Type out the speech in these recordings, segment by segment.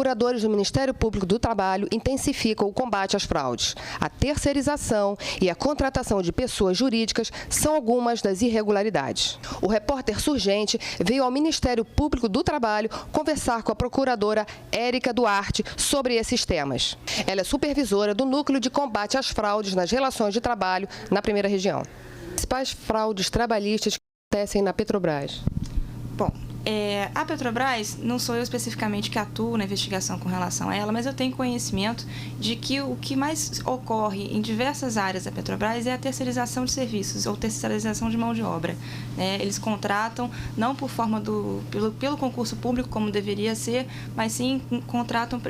procuradores do Ministério Público do Trabalho intensificam o combate às fraudes. A terceirização e a contratação de pessoas jurídicas são algumas das irregularidades. O repórter Surgente veio ao Ministério Público do Trabalho conversar com a procuradora Érica Duarte sobre esses temas. Ela é supervisora do Núcleo de Combate às Fraudes nas Relações de Trabalho na Primeira Região. Principais fraudes trabalhistas que acontecem na Petrobras? Bom, a Petrobras, não sou eu especificamente que atuo na investigação com relação a ela, mas eu tenho conhecimento de que o que mais ocorre em diversas áreas da Petrobras é a terceirização de serviços ou terceirização de mão de obra. Eles contratam, não por forma pelo concurso público, como deveria ser, mas sim contratam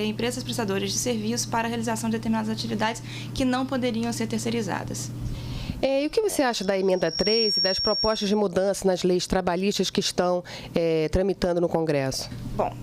empresas prestadoras de serviços para a realização de determinadas atividades que não poderiam ser terceirizadas. E o que você acha da emenda 3 e das propostas de mudança nas leis trabalhistas que estão tramitando no Congresso? Bom,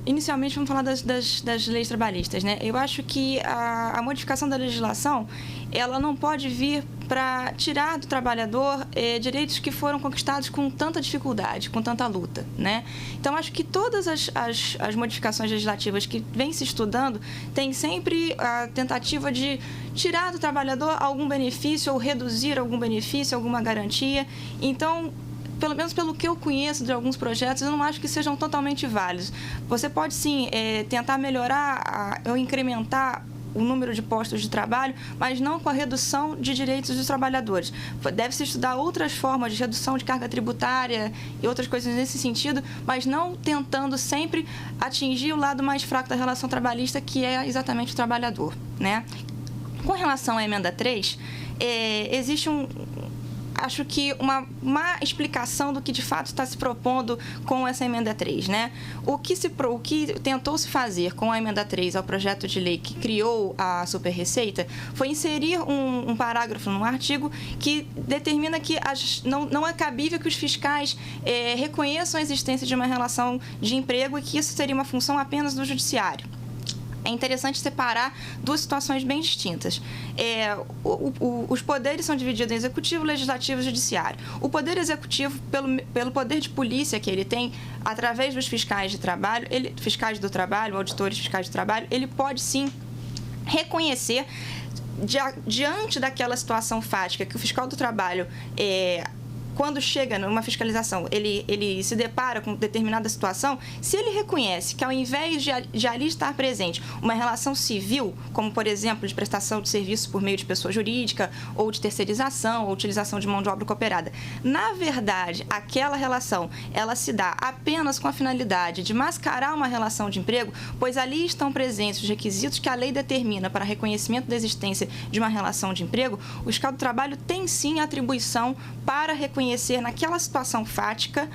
inicialmente vamos falar das leis trabalhistas, né? Eu acho que a modificação da legislação, ela não pode vir para tirar do trabalhador direitos que foram conquistados com tanta dificuldade, com tanta luta, né? Então, acho que todas as modificações legislativas que vem se estudando tem sempre a tentativa de tirar do trabalhador algum benefício ou reduzir algum benefício, alguma garantia. Então, pelo menos pelo que eu conheço de alguns projetos, eu não acho que sejam totalmente válidos. Você pode, sim, tentar melhorar ou incrementar o número de postos de trabalho, mas não com a redução de direitos dos trabalhadores. Deve-se estudar outras formas de redução de carga tributária e outras coisas nesse sentido, mas não tentando sempre atingir o lado mais fraco da relação trabalhista, que é exatamente o trabalhador, né? Com relação à emenda 3, existe acho que uma má explicação do que de fato está se propondo com essa emenda 3, né? O que tentou se fazer com a emenda 3 ao projeto de lei que criou a Super-Receita foi inserir um parágrafo no artigo que determina que não é cabível que os fiscais reconheçam a existência de uma relação de emprego e que isso seria uma função apenas do judiciário. É interessante separar duas situações bem distintas. Os poderes são divididos em executivo, legislativo e judiciário. O poder executivo, pelo poder de polícia que ele tem, através dos fiscais de trabalho, fiscais do trabalho, auditores fiscais de trabalho, ele pode sim reconhecer, diante daquela situação fática que o fiscal do trabalho quando chega numa fiscalização, ele se depara com determinada situação, se ele reconhece que ao invés de ali estar presente uma relação civil, como por exemplo de prestação de serviço por meio de pessoa jurídica, ou de terceirização, ou utilização de mão de obra cooperada, na verdade, aquela relação, ela se dá apenas com a finalidade de mascarar uma relação de emprego, pois ali estão presentes os requisitos que a lei determina para reconhecimento da existência de uma relação de emprego, o fiscal do trabalho tem sim atribuição para reconhecer naquela situação fática,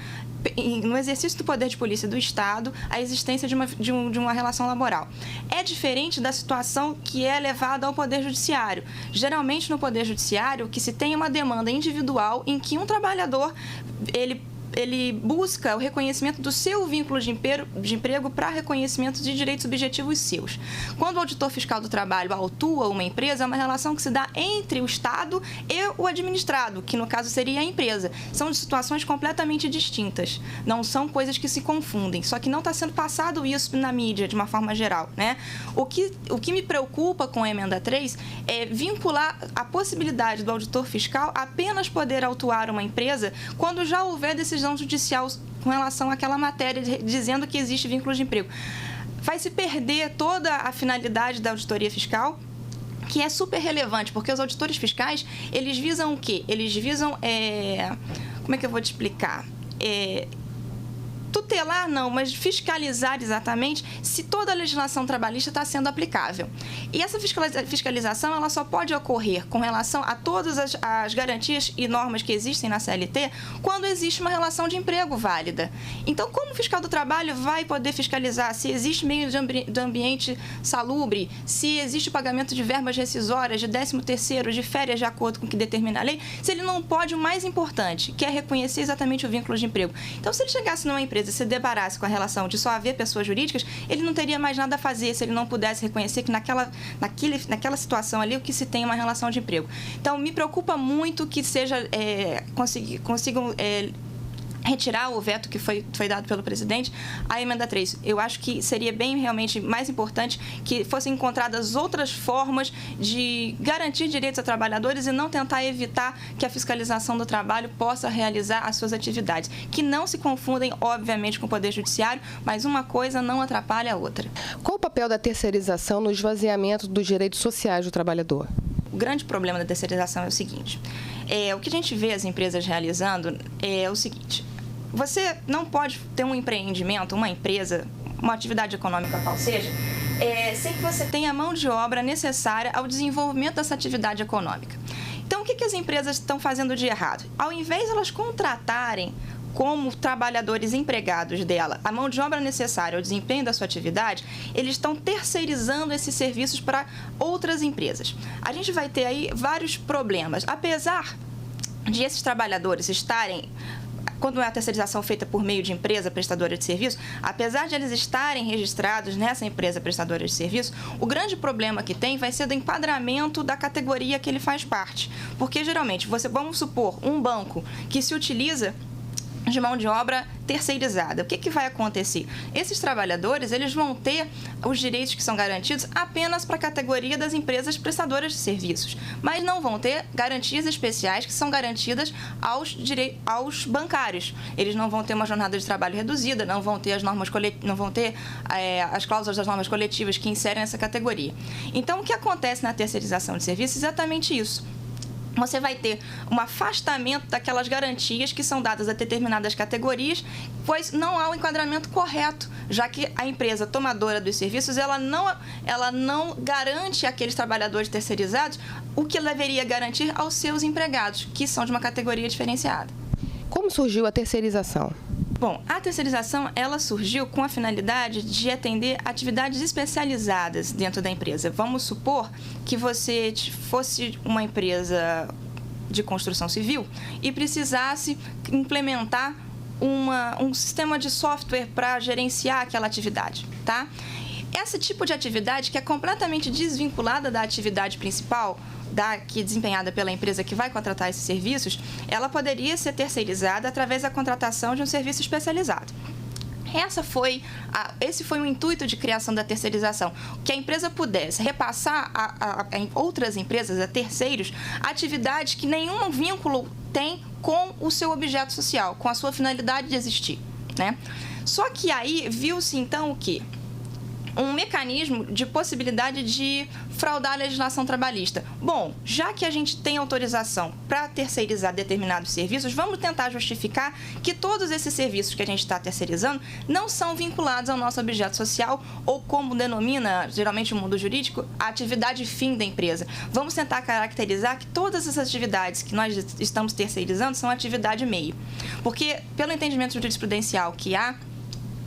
no exercício do poder de polícia do Estado, a existência de uma relação laboral. É diferente da situação que é levada ao Poder Judiciário. Geralmente, no Poder Judiciário, o que se tem é uma demanda individual em que um trabalhador, ele busca o reconhecimento do seu vínculo de emprego para reconhecimento de direitos objetivos seus. Quando o auditor fiscal do trabalho autua uma empresa, é uma relação que se dá entre o Estado e o administrado, que no caso seria a empresa. São situações completamente distintas, não são coisas que se confundem, só que não está sendo passado isso na mídia de uma forma geral, né? O que me preocupa com a emenda 3 é vincular a possibilidade do auditor fiscal apenas poder autuar uma empresa quando já houver decisão judicial com relação àquela matéria dizendo que existe vínculo de emprego. Vai se perder toda a finalidade da auditoria fiscal, que é super relevante, porque os auditores fiscais, eles visam o quê? Eles visam, como é que eu vou te explicar? Tutelar não, mas fiscalizar exatamente se toda a legislação trabalhista está sendo aplicável. E essa fiscalização ela só pode ocorrer com relação a todas as garantias e normas que existem na CLT quando existe uma relação de emprego válida. Então, como o fiscal do trabalho vai poder fiscalizar se existe meio de ambiente salubre, se existe o pagamento de verbas rescisórias, de 13º, de férias de acordo com o que determina a lei, se ele não pode o mais importante, que é reconhecer exatamente o vínculo de emprego. Então, se ele chegasse numa empresa e se deparasse com a relação de só haver pessoas jurídicas, ele não teria mais nada a fazer se ele não pudesse reconhecer que naquela situação ali o que se tem é uma relação de emprego. Então, me preocupa muito que consigam retirar o veto que foi dado pelo presidente, a emenda 3. Eu acho que seria bem, realmente, mais importante que fossem encontradas outras formas de garantir direitos a trabalhadores e não tentar evitar que a fiscalização do trabalho possa realizar as suas atividades. Que não se confundem, obviamente, com o Poder Judiciário, mas uma coisa não atrapalha a outra. Qual o papel da terceirização no esvaziamento dos direitos sociais do trabalhador? O grande problema da terceirização é o seguinte, o que a gente vê as empresas realizando é o seguinte: você não pode ter um empreendimento, uma empresa, uma atividade econômica qual seja, sem que você tenha a mão de obra necessária ao desenvolvimento dessa atividade econômica. Então, o que as empresas estão fazendo de errado? Ao invés de elas contratarem como trabalhadores empregados dela a mão de obra necessária ao desempenho da sua atividade, eles estão terceirizando esses serviços para outras empresas. A gente vai ter aí vários problemas. Apesar de esses trabalhadores estarem, quando é a terceirização feita por meio de empresa prestadora de serviço, apesar de eles estarem registrados nessa empresa prestadora de serviço, o grande problema que tem vai ser do enquadramento da categoria que ele faz parte. Porque, geralmente, vamos supor, um banco que se utiliza de mão de obra terceirizada. O que vai acontecer? Esses trabalhadores, eles vão ter os direitos que são garantidos apenas para a categoria das empresas prestadoras de serviços, mas não vão ter garantias especiais que são garantidas aos bancários. Eles não vão ter uma jornada de trabalho reduzida, não vão ter as cláusulas das normas coletivas que inserem essa categoria. Então, o que acontece na terceirização de serviços é exatamente isso. Você vai ter um afastamento daquelas garantias que são dadas a determinadas categorias, pois não há o enquadramento correto, já que a empresa tomadora dos serviços ela não garante àqueles trabalhadores terceirizados o que deveria garantir aos seus empregados, que são de uma categoria diferenciada. Como surgiu a terceirização? Bom, a terceirização ela surgiu com a finalidade de atender atividades especializadas dentro da empresa. Vamos supor que você fosse uma empresa de construção civil e precisasse implementar um sistema de software para gerenciar aquela atividade, tá? Esse tipo de atividade que é completamente desvinculada da atividade principal, que é desempenhada pela empresa que vai contratar esses serviços, ela poderia ser terceirizada através da contratação de um serviço especializado. Esse foi o intuito de criação da terceirização, que a empresa pudesse repassar a outras empresas, a terceiros, atividades que nenhum vínculo tem com o seu objeto social, com a sua finalidade de existir, né? Só que aí viu-se então o quê? Um mecanismo de possibilidade de fraudar a legislação trabalhista. Bom, já que a gente tem autorização para terceirizar determinados serviços, vamos tentar justificar que todos esses serviços que a gente está terceirizando não são vinculados ao nosso objeto social ou, como denomina geralmente o mundo jurídico, a atividade fim da empresa. Vamos tentar caracterizar que todas essas atividades que nós estamos terceirizando são atividade meio. Porque, pelo entendimento jurisprudencial que há,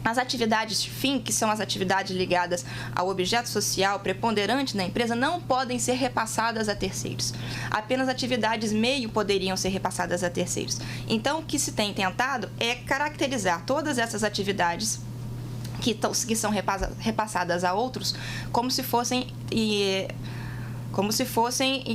as atividades fim, que são as atividades ligadas ao objeto social preponderante da empresa, não podem ser repassadas a terceiros. Apenas atividades meio poderiam ser repassadas a terceiros. Então, o que se tem tentado é caracterizar todas essas atividades que são repassadas a outros como se fossem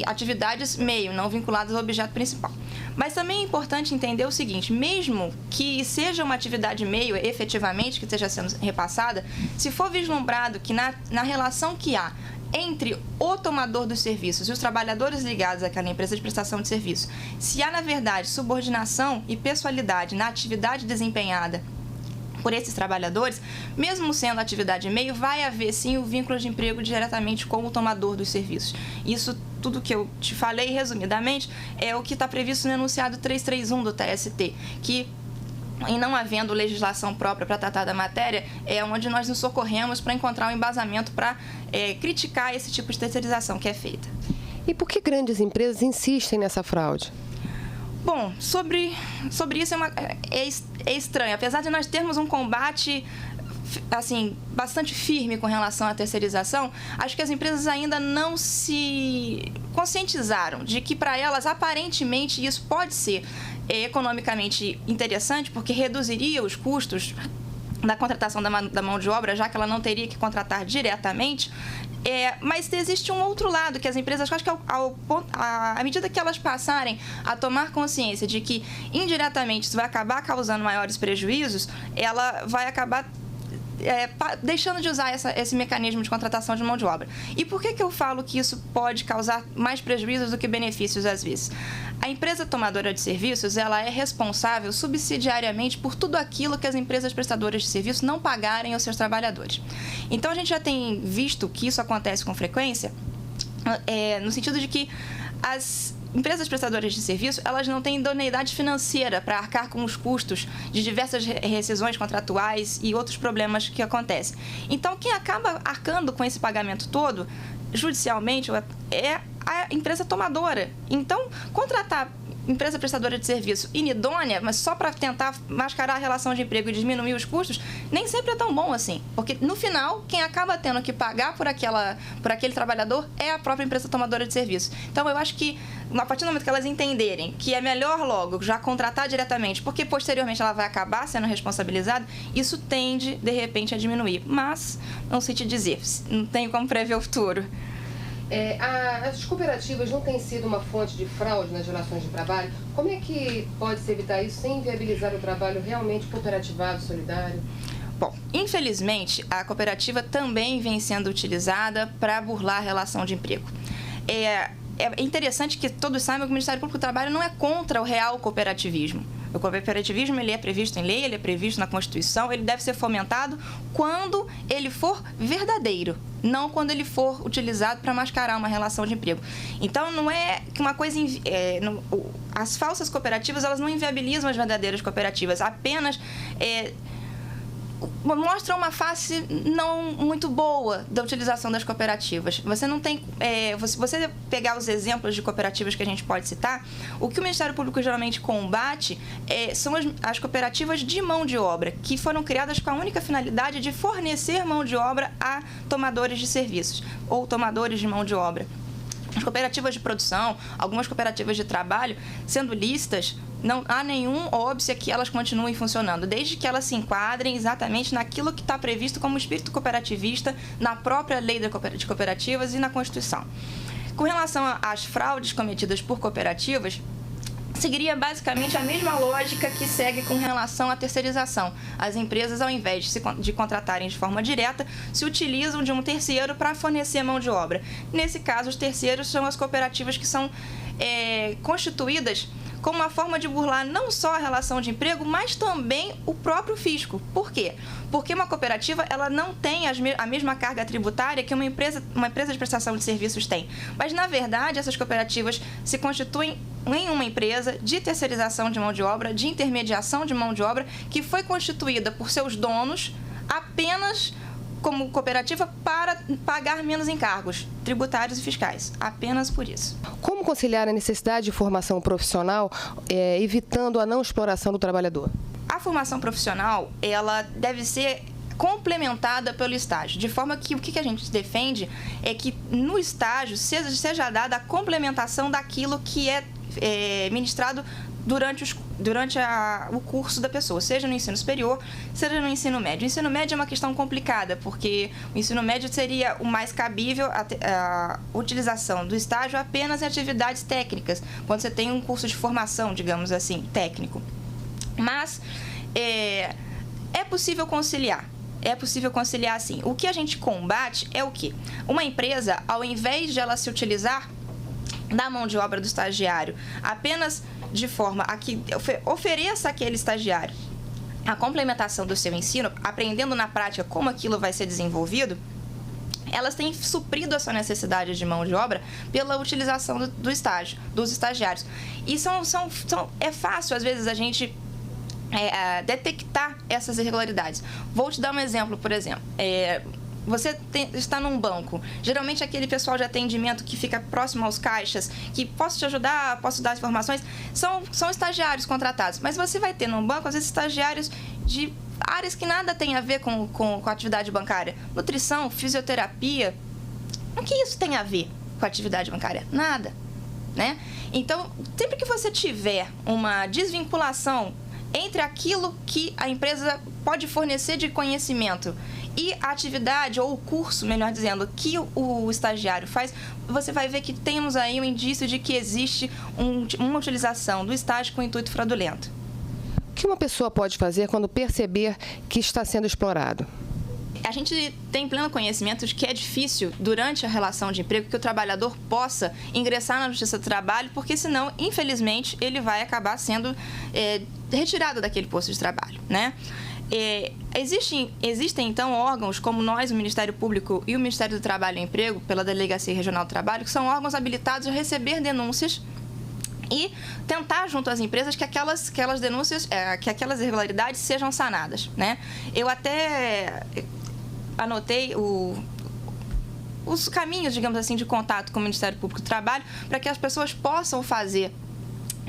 atividades meio, não vinculadas ao objeto principal. Mas também é importante entender o seguinte: mesmo que seja uma atividade meio, efetivamente, que esteja sendo repassada, se for vislumbrado que na relação que há entre o tomador dos serviços e os trabalhadores ligados àquela empresa de prestação de serviço, se há, na verdade, subordinação e pessoalidade na atividade desempenhada por esses trabalhadores, mesmo sendo atividade meio, vai haver sim o vínculo de emprego diretamente com o tomador dos serviços. Isso tudo que eu te falei, resumidamente, é o que está previsto no enunciado 331 do TST, que, em não havendo legislação própria para tratar da matéria, é onde nós nos socorremos para encontrar um embasamento para criticar esse tipo de terceirização que é feita. E por que grandes empresas insistem nessa fraude? Bom, sobre isso é estranho. Apesar de nós termos um combate assim, bastante firme com relação à terceirização, acho que as empresas ainda não se conscientizaram de que, para elas, aparentemente, isso pode ser economicamente interessante, porque reduziria os custos da contratação da mão de obra, já que ela não teria que contratar diretamente. Mas existe um outro lado que as empresas, acho que à medida que elas passarem a tomar consciência de que indiretamente isso vai acabar causando maiores prejuízos, ela vai acabar deixando de usar esse mecanismo de contratação de mão de obra. E por que eu falo que isso pode causar mais prejuízos do que benefícios às vezes? A empresa tomadora de serviços, ela é responsável subsidiariamente por tudo aquilo que as empresas prestadoras de serviço não pagarem aos seus trabalhadores. Então, a gente já tem visto que isso acontece com frequência, no sentido de que as empresas prestadoras de serviço, elas não têm idoneidade financeira para arcar com os custos de diversas rescisões contratuais e outros problemas que acontecem. Então, quem acaba arcando com esse pagamento todo, judicialmente, é a empresa tomadora. Então, contratar empresa prestadora de serviço inidônea, mas só para tentar mascarar a relação de emprego e diminuir os custos, nem sempre é tão bom assim. Porque, no final, quem acaba tendo que pagar por aquele trabalhador é a própria empresa tomadora de serviço. Então, eu acho que, a partir do momento que elas entenderem que é melhor logo já contratar diretamente, porque posteriormente ela vai acabar sendo responsabilizada, isso tende, de repente, a diminuir. Mas, não sei te dizer, não tenho como prever o futuro. As cooperativas não têm sido uma fonte de fraude nas relações de trabalho? Como é que pode-se evitar isso sem viabilizar o trabalho realmente cooperativado, solidário? Bom, infelizmente, a cooperativa também vem sendo utilizada para burlar a relação de emprego. É interessante que todos saibam que o Ministério Público do Trabalho não é contra o real cooperativismo. O cooperativismo, ele é previsto em lei, ele é previsto na Constituição, ele deve ser fomentado quando ele for verdadeiro, não quando ele for utilizado para mascarar uma relação de emprego. Então, não é que uma coisa... as falsas cooperativas, elas não inviabilizam as verdadeiras cooperativas, apenas mostram uma face não muito boa da utilização das cooperativas. Você não tem... se você pegar os exemplos de cooperativas que a gente pode citar, o que o Ministério Público geralmente combate são as cooperativas de mão de obra, que foram criadas com a única finalidade de fornecer mão de obra a tomadores de serviços ou tomadores de mão de obra. As cooperativas de produção, algumas cooperativas de trabalho, sendo lícitas, não há nenhum óbice que elas continuem funcionando, desde que elas se enquadrem exatamente naquilo que está previsto como espírito cooperativista na própria lei de cooperativas e na Constituição. Com relação às fraudes cometidas por cooperativas, seguiria basicamente a mesma lógica que segue com relação à terceirização. As empresas, ao invés de contratarem de forma direta, se utilizam de um terceiro para fornecer mão de obra. Nesse caso, os terceiros são as cooperativas que são constituídas como uma forma de burlar não só a relação de emprego, mas também o próprio fisco. Por quê? Porque uma cooperativa, ela não tem a mesma carga tributária que uma empresa de prestação de serviços tem. Mas, na verdade, essas cooperativas se constituem em uma empresa de terceirização de mão de obra, de intermediação de mão de obra, que foi constituída por seus donos apenas como cooperativa para pagar menos encargos tributários e fiscais, apenas por isso. Como conciliar a necessidade de formação profissional, evitando a não exploração do trabalhador? A formação profissional, ela deve ser complementada pelo estágio, de forma que o que a gente defende é que no estágio seja dada a complementação daquilo que é ministrado durante o curso da pessoa, seja no ensino superior, seja no ensino médio. O ensino médio é uma questão complicada, porque o ensino médio seria o mais cabível a utilização do estágio apenas em atividades técnicas, quando você tem um curso de formação, digamos assim, técnico. Mas é possível conciliar. É possível conciliar, sim. O que a gente combate é o quê? Uma empresa, ao invés de ela se utilizar da mão de obra do estagiário apenas de forma a que ofereça àquele estagiário a complementação do seu ensino, aprendendo na prática como aquilo vai ser desenvolvido, elas têm suprido essa necessidade de mão de obra pela utilização dos estagiários. E é fácil, às vezes, a gente detectar essas irregularidades. Vou te dar um exemplo, por exemplo. Você está num banco, geralmente aquele pessoal de atendimento que fica próximo aos caixas, que posso te ajudar, posso dar informações, são estagiários contratados. Mas você vai ter num banco, às vezes, estagiários de áreas que nada tem a ver com a atividade bancária. Nutrição, fisioterapia. O que isso tem a ver com a atividade bancária? Nada, né? Então, sempre que você tiver uma desvinculação entre aquilo que a empresa pode fornecer de conhecimento e a atividade, ou o curso, melhor dizendo, que o estagiário faz, você vai ver que temos aí um indício de que existe uma utilização do estágio com intuito fraudulento. O que uma pessoa pode fazer quando perceber que está sendo explorado? A gente tem pleno conhecimento de que é difícil, durante a relação de emprego, que o trabalhador possa ingressar na Justiça do Trabalho, porque senão, infelizmente, ele vai acabar sendo retirado daquele posto de trabalho, né? Existem, então, órgãos como nós, o Ministério Público e o Ministério do Trabalho e Emprego, pela Delegacia Regional do Trabalho, que são órgãos habilitados a receber denúncias e tentar, junto às empresas, que aquelas denúncias, que aquelas irregularidades sejam sanadas, né? Eu até anotei os caminhos, digamos assim, de contato com o Ministério Público do Trabalho para que as pessoas possam fazer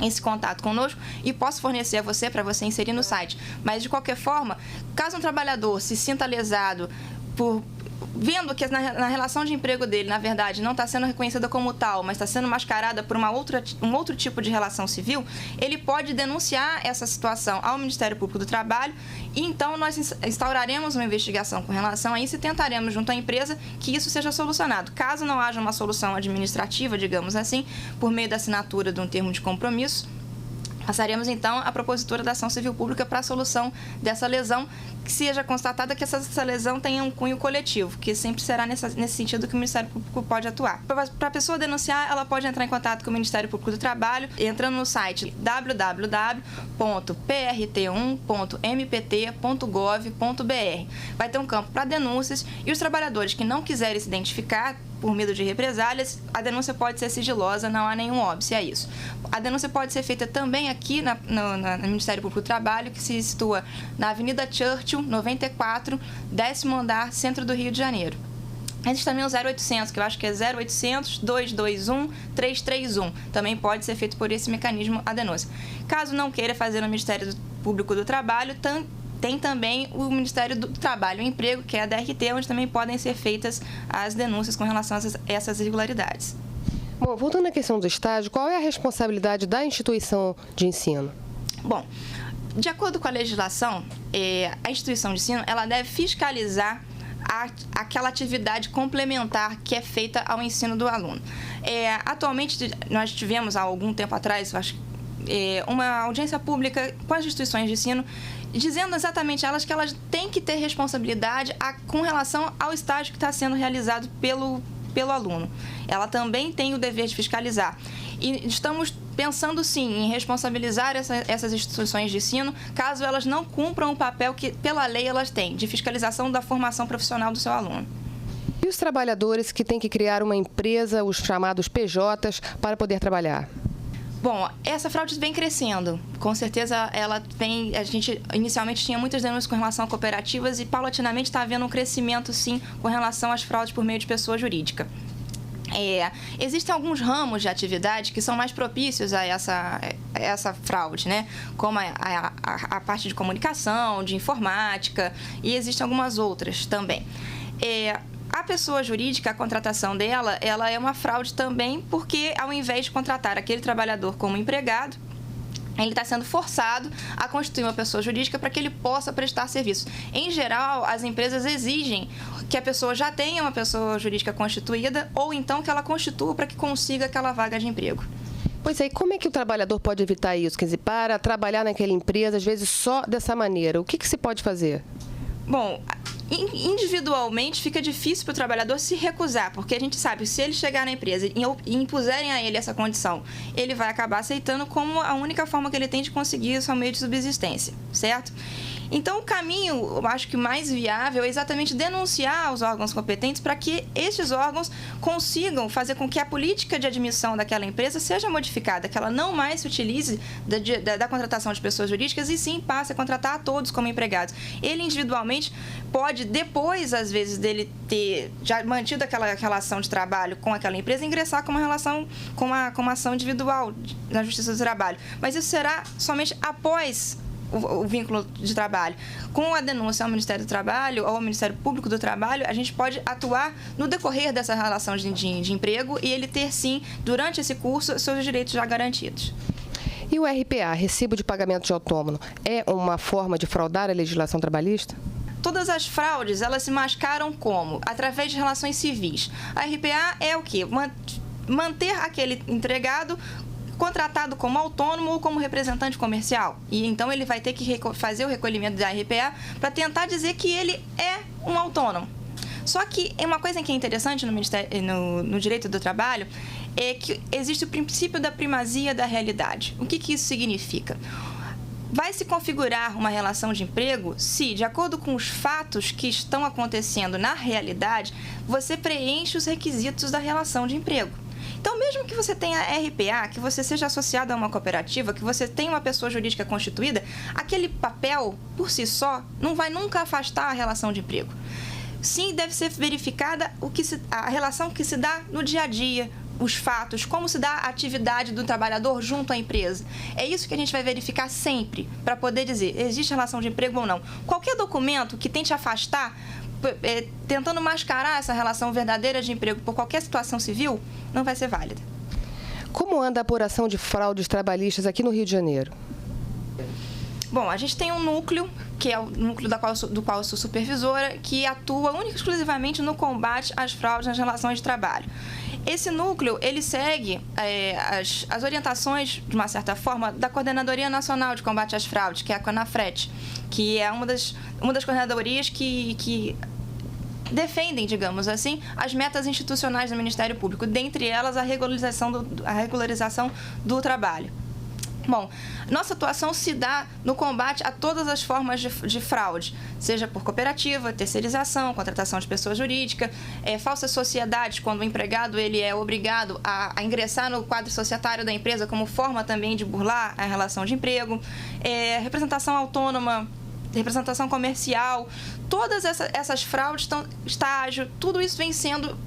esse contato conosco e posso fornecer a você para você inserir no site. Mas, de qualquer forma, caso um trabalhador se sinta lesado vendo que na relação de emprego dele, na verdade, não está sendo reconhecida como tal, mas está sendo mascarada por um outro tipo de relação civil, ele pode denunciar essa situação ao Ministério Público do Trabalho e, então, nós instauraremos uma investigação com relação a isso e tentaremos, junto à empresa, que isso seja solucionado. Caso não haja uma solução administrativa, digamos assim, por meio da assinatura de um termo de compromisso, passaremos, então, a propositura da ação civil pública para a solução dessa lesão, que seja constatada que essa lesão tenha um cunho coletivo, que sempre será nesse sentido que o Ministério Público pode atuar. Para a pessoa denunciar, ela pode entrar em contato com o Ministério Público do Trabalho, entrando no site www.prt1.mpt.gov.br. Vai ter um campo para denúncias e os trabalhadores que não quiserem se identificar por medo de represálias, a denúncia pode ser sigilosa, não há nenhum óbice a isso. A denúncia pode ser feita também aqui no Ministério Público do Trabalho, que se situa na Avenida Churchill, 94, 10º andar, centro do Rio de Janeiro. Existe também o 0800, que eu acho que é 0800-221-331. Também pode ser feito por esse mecanismo a denúncia. Caso não queira fazer no Ministério Público do Trabalho, tem também o Ministério do Trabalho e Emprego, que é a DRT, onde também podem ser feitas as denúncias com relação a essas irregularidades. Bom, voltando à questão do estágio, qual é a responsabilidade da instituição de ensino? Bom, de acordo com a legislação, a instituição de ensino ela deve fiscalizar aquela atividade complementar que é feita ao ensino do aluno. Atualmente, nós tivemos há algum tempo atrás, acho uma audiência pública com as instituições de ensino, dizendo exatamente elas que elas têm que ter responsabilidade com relação ao estágio que está sendo realizado pelo aluno. Ela também tem o dever de fiscalizar. E estamos pensando, sim, em responsabilizar essas instituições de ensino, caso elas não cumpram o papel que, pela lei, elas têm, de fiscalização da formação profissional do seu aluno. E os trabalhadores que têm que criar uma empresa, os chamados PJs, para poder trabalhar? Bom, essa fraude vem crescendo. Com certeza, ela vem... A gente inicialmente tinha muitas denúncias com relação a cooperativas e, paulatinamente, está havendo um crescimento, sim, com relação às fraudes por meio de pessoa jurídica. Existem alguns ramos de atividade que são mais propícios a essa fraude, né? Como a parte de comunicação, de informática, e existem algumas outras também. A pessoa jurídica, a contratação dela, ela é uma fraude também porque, ao invés de contratar aquele trabalhador como empregado, ele está sendo forçado a constituir uma pessoa jurídica para que ele possa prestar serviço. Em geral, as empresas exigem que a pessoa já tenha uma pessoa jurídica constituída ou então que ela constitua para que consiga aquela vaga de emprego. Pois é, e como é que o trabalhador pode evitar isso? Quer dizer, para trabalhar naquela empresa, às vezes só dessa maneira, o que se pode fazer? Bom, individualmente fica difícil para o trabalhador se recusar, porque a gente sabe que se ele chegar na empresa e impuserem a ele essa condição, ele vai acabar aceitando como a única forma que ele tem de conseguir o seu meio de subsistência, certo? Então, o caminho, eu acho que mais viável é exatamente denunciar aos órgãos competentes para que estes órgãos consigam fazer com que a política de admissão daquela empresa seja modificada, que ela não mais se utilize da contratação de pessoas jurídicas e sim passe a contratar a todos como empregados. Ele individualmente pode, depois, às vezes, dele ter já mantido aquela relação de trabalho com aquela empresa, ingressar com uma relação, com uma ação individual na Justiça do Trabalho. Mas isso será somente após o vínculo de trabalho. Com a denúncia ao Ministério do Trabalho ou ao Ministério Público do Trabalho, a gente pode atuar no decorrer dessa relação de emprego e ele ter, sim, durante esse curso, seus direitos já garantidos. E o RPA, Recibo de Pagamento de Autônomo, é uma forma de fraudar a legislação trabalhista? Todas as fraudes, elas se mascaram como? Através de relações civis. A RPA é o quê? Manter aquele empregado contratado como autônomo ou como representante comercial. E então ele vai ter que fazer o recolhimento da RPA para tentar dizer que ele é um autônomo. Só que uma coisa que é interessante no direito do trabalho é que existe o princípio da primazia da realidade. O que isso significa? Vai se configurar uma relação de emprego se, de acordo com os fatos que estão acontecendo na realidade, você preenche os requisitos da relação de emprego. Então, mesmo que você tenha RPA, que você seja associado a uma cooperativa, que você tenha uma pessoa jurídica constituída, aquele papel, por si só, não vai nunca afastar a relação de emprego. Sim, deve ser verificada a relação que se dá no dia a dia, os fatos, como se dá a atividade do trabalhador junto à empresa. É isso que a gente vai verificar sempre, para poder dizer, existe relação de emprego ou não. Qualquer documento que tente afastar, tentando mascarar essa relação verdadeira de emprego por qualquer situação civil, não vai ser válida. Como anda a apuração de fraudes trabalhistas aqui no Rio de Janeiro? Bom, a gente tem um núcleo, que é o núcleo do qual eu sou supervisora, que atua única e exclusivamente no combate às fraudes nas relações de trabalho. Esse núcleo, ele segue as orientações, de uma certa forma, da Coordenadoria Nacional de Combate às Fraudes, que é a CONAFRET, que é uma das coordenadorias que defendem, digamos assim, as metas institucionais do Ministério Público, dentre elas a regularização do trabalho. Bom, nossa atuação se dá no combate a todas as formas de fraude, seja por cooperativa, terceirização, contratação de pessoa jurídica, falsas sociedades, quando o empregado ele é obrigado a ingressar no quadro societário da empresa como forma também de burlar a relação de emprego, representação autônoma, representação comercial, todas essas fraudes, estágio, tudo isso vem sendo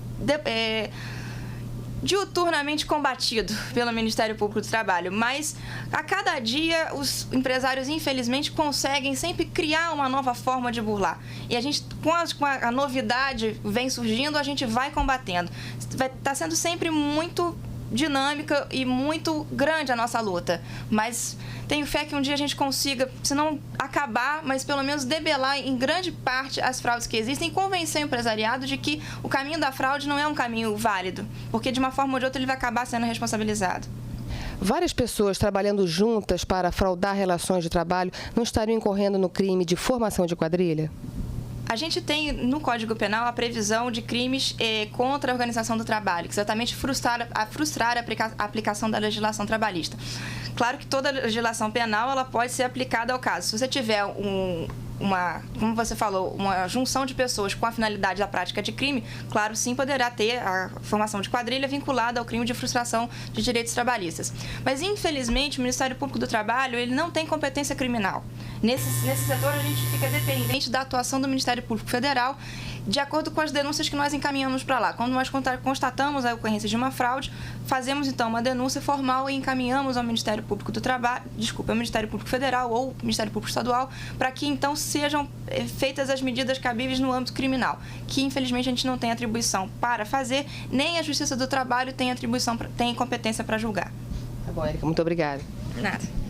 diuturnamente combatido pelo Ministério Público do Trabalho, mas a cada dia os empresários, infelizmente, conseguem sempre criar uma nova forma de burlar. E a gente, com a novidade vem surgindo, a gente vai combatendo. Está sendo sempre muito dinâmica e muito grande a nossa luta, mas tenho fé que um dia a gente consiga, se não acabar, mas pelo menos debelar em grande parte as fraudes que existem e convencer o empresariado de que o caminho da fraude não é um caminho válido, porque de uma forma ou de outra ele vai acabar sendo responsabilizado. Várias pessoas trabalhando juntas para fraudar relações de trabalho não estariam incorrendo no crime de formação de quadrilha? A gente tem no Código Penal a previsão de crimes contra a organização do trabalho, que exatamente frustrar a aplicação da legislação trabalhista. Claro que toda legislação penal ela pode ser aplicada ao caso. Se você tiver como você falou, uma junção de pessoas com a finalidade da prática de crime, claro, sim, poderá ter a formação de quadrilha vinculada ao crime de frustração de direitos trabalhistas. Mas, infelizmente, o Ministério Público do Trabalho ele não tem competência criminal. Nesse setor, a gente fica dependente da atuação do Ministério Público Federal, de acordo com as denúncias que nós encaminhamos para lá. Quando nós constatamos a ocorrência de uma fraude, fazemos, então, uma denúncia formal e encaminhamos ao Ministério Público do Trabalho, ao Ministério Público Federal ou Ministério Público Estadual, para que, então, sejam feitas as medidas cabíveis no âmbito criminal, que, infelizmente, a gente não tem atribuição para fazer, nem a Justiça do Trabalho tem competência para julgar. Tá bom, Érica, muito obrigada. Nada.